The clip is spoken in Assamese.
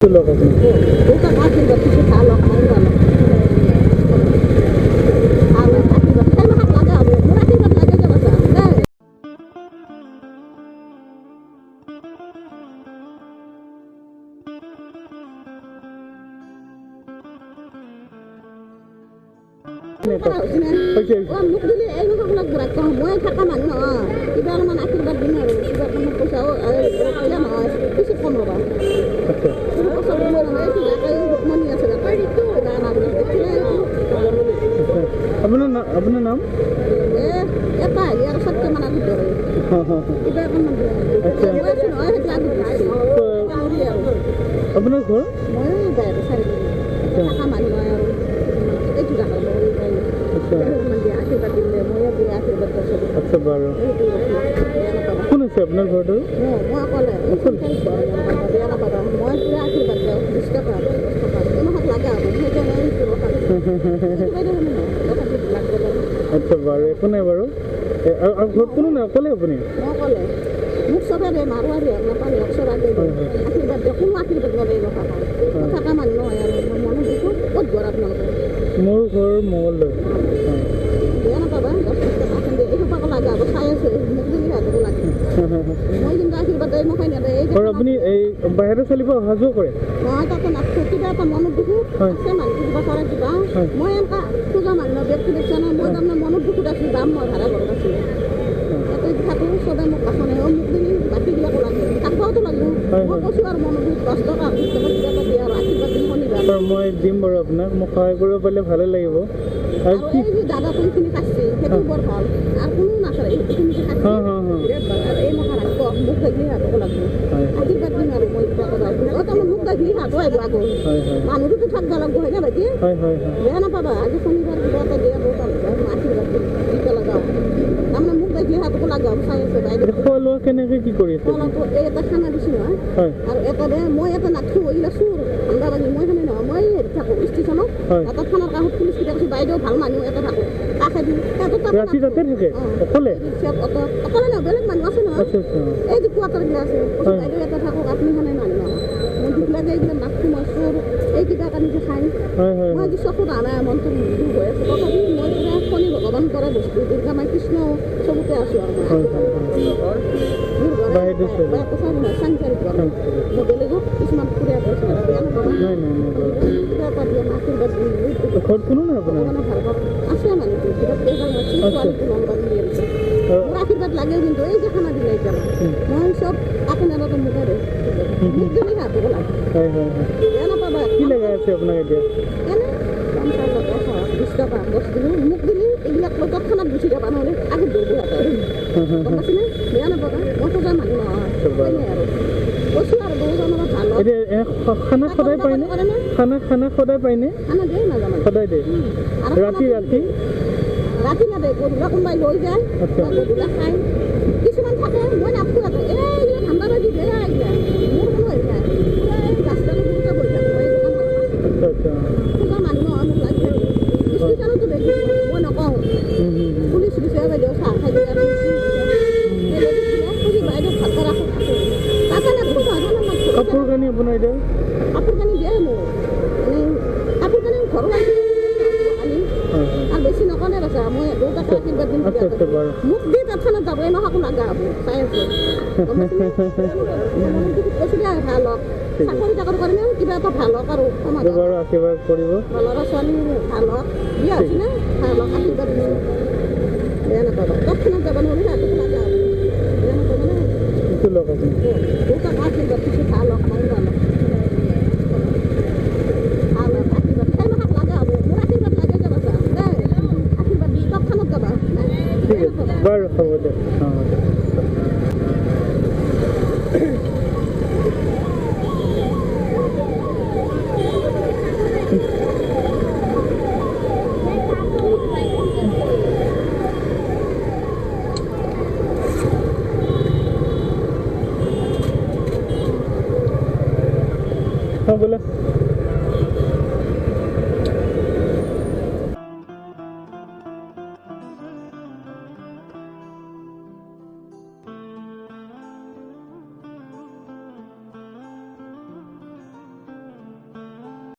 लोग अपने वो तो काफी बच्चे से खा लो खाने वाला आवे काफी बच्चे में हाथ लगा अब पूरा की बात लगे जब सा नहीं वो मुख दिले এই মুখ লগ বড় কম মই থাকা মানুহ কিবা অলপমান আশীৰ্বাদ দিম আৰু কিবা কাম পইচাও কইলা নহয় কিছু কম ৰবা अच्छा পুরো পয়সা দিম নহয় কি জায়গায় মনি আছে জায়গায় তো দানা দিলে দেখিলে अपना नाम এ এটা ইয়ার সত্য মানা দিতে हाँ हाँ কিবা কাম अच्छा মই নহয় এটা দিছি अपना घर মই যায় সারি থাকা মানুহ আৰু এইটো জায়গা अच्छा মানে আশীৰ্বাদ দিলে মই পুৰা আশীৰ্বাদ কৰিছো अच्छा बारो कौन है अपना घर तो মই অকলে বেয়া নাপাবা মই পুৰা আশীৰ্বাদ দিওঁ 20 টকা 10 টকা ইমান লাগা সেইকাৰণে পুরো अच्छा बारो एक नहीं बारो और घर कौन है अकले अपनी মই অকলে মোক সবে দে মারোয়ারি নাপালে অক্ষর আগে আশীর্বাদ দিওঁ কোনো আশীৰ্বাদ নলয় ৰখা থাকা মানুহ নহয় আৰু মই মনে দিছোঁ ক'ত ঘৰ আপোনালোকে मोर घर मंगलदৈ বেয়া নাপাবা 10 টকা এখন দে এইটো পাব লাগা চাই আছে মোক দিলে হাতক লাগে মই কিন্তু আশীৰ্বাদ দিওঁ মই নাই और अपनी बाहर चलिब अहा जो करे মই তাতে নাথো কিবা এটা মনত দুখু আছে মানুহ কিবা কৰে কিবা মই এনেকা পূজা মানুহ ব্যক্তি দেখছে না মই তাৰমানে মনত দুখু আছো দাম মই ভাড়া ঘৰত আছোঁ তাতে থাকো সবে মোক কাষনে মোক দিলি বাকীবিলাক লাগে থাকবাওতো লাগিব মই কৈছোঁ আৰু মনত দুখ 10 টকা 20 টকা কিবা এটা দিয়া আৰু আশীৰ্বাদ দিম শনিবাৰ और मैं दिम बारो आपनाक মোক সহায় কৰিব পাৰিলে ভালে লাগিব আৰু এই যে দাদা কোনখিনি কাটছে সেইটো বৰ ভাল আৰু কোনো নাচাৰে এইখিনি কাটছে हाँ हाँ हाँ বিৰাট ভাল আৰু এই মখা ৰাখব মোক দেখি হাতক লাগিব আশীৰ্বাদ দিম আৰু মই কিবা কথা তাৰমানে মোক দেখি হাত আহিব আগত হয় হয় মানুহটোতো থাকবা লাগিব হয়নে ভাইটি হয় হয় হয় বেয়া নাপাবা আজি শনিবাৰ কিবা এটা দিয়া বহুত আশীৰ্বাদ দিব লগাওঁ তাৰমানে মোক দেখি হাতকো লগাওঁ চাই আছে বাইদেউ খোৱা লোৱা কেনেকৈ কি কৰি আছে কলটো এই এটা খানা দিছোঁ নহয় হয় আৰু এটা দে মই এটা নাথো এইগিলা চুৰ ঠাণ্ডা লাগি মই সেনে নহয় মই হেৰি থাকোঁ ষ্টেচনত হয় এটা খানাৰ কাষত পুলিচ কেইটা কৈছোঁ বাইদেউ ভাল মানুহ এটা থাকোঁ কাষে দিওঁ ৰাতি তাতে থাকে অকলে অকলে নহয় বেলেগ মানুহ আছে নহয় আচ্ছা আচ্ছা এই যে কোৱাৰ্টাৰগিলা আছে বাইদেউ এটা থাকক আপুনি সেনে মানুহ নহয় মই দুখ লাগে এইবিলাক নাথো মই চুৰ এই কিবা কানি যে খাই হয় হয় মই আজি চকুত আনা মনটো দুখ হৈ আছে তথাপি মই পুৰা শনি ভগৱান কৰা বস্তু দুৰ্গা মাই কৃষ্ণ চবতে আছোঁ আৰু হয় হয় বাহিৰতে আছে। মই চাংচাৰি ঘৰ মই বেলেগক কিছুমান ফুৰিয়া গৈছোঁ বেয়া নাপাবা নাই নাই নাই বাৰু কিবা এটা দিয়ে আশীৰ্বাদ দিম ঘৰত কোনো নাই আপোনাৰ ভগৱানে ভাল পাব আছে মানুহটো কিবা কেইজন আছে ছোৱালীটো নম্বৰ দি আহিছে মোৰ আশীৰ্বাদ লাগে কিন্তু এই যে খানা দিলে এতিয়া মই চব আপোনাৰ মুখেৰে মোক দিলি হাতক লাগে হয় হয় হয় বেয়া নাপাবা কি লগাই আছে আপোনাক এতিয়া এনে 20 টকা 10 দিলোঁ মোক দিলি এইবিলাক লগত খানাত গুচি যাবা নহ'লে আগত দৌৰিব গম পাইছেনে বেয়া নাপাবা মই পূজা মানুহ নহয় হয়নে আৰু কৈছোঁ আৰু বহুজনৰ ভাল এতিয়া খানা সদায় পায়নে খানা সদায় পায়নে খানা দিয়ে নাজানো সদায় দিয়ে আৰু ৰাতি ৰাতি ৰাতি নাদে গধূলা কোনোবাই লৈ যায় আচ্ছা গধূলা খাই কিছুমান থাকে মই নাপোৱা এইবিলাক ঠাণ্ডা বাজি বেয়া এইবিলাক মোৰ কোনো হেৰি নাই পুৰা এই ৰাস্তাটো পুৰুষে বহি থাকোঁ মই দোকান আচ্ছা আচ্ছা পূজা মানুহ নহয় মোক লাগি থাকে ষ্টেচনতো দেখিছোঁ মই নকওঁ পুলিচ দিছে বাইদেউ চাহ খাই দিয়ে বাইদেউ ভালকৈ ৰাখোঁ তাতে নাথাকোঁ কাপোৰ কানি আপোনাৰ এতিয়া কাপোৰ কানি দিয়ে মোক মানে কাপোৰ কানি ঘৰৰ আনি হয় হয় আৰু বেছি নকলে আছে মই দেউতাকে আশীৰ্বাদ দিম আচ্ছা আচ্ছা বাৰু মোক দি তৎক্ষণাত যাব এই মাহকো লাগা চাই আছোঁ কৈছিলে ভাল হওক চাকৰি চাকৰি কৰিলে কিবা এটা ভাল হওক আৰু সমাজ বাৰু আশীৰ্বাদ কৰিব ল'ৰা ছোৱালী ভাল হওক বিয়া হৈছিলে ভাল হওক আশীৰ্বাদ দিম বেয়া নাপাবা তৎক্ষণাত যাব নহ'লে ৰাতিপুৱা লাগা বেয়া নাপাবা নে কিছু লোক আপুনি দেউতাক আশীৰ্বাদ কিছু ভাল হওক মই ভাল হওক ঠিক আছে বাৰু হ'ব দিয়ক অঁ हाँ बोला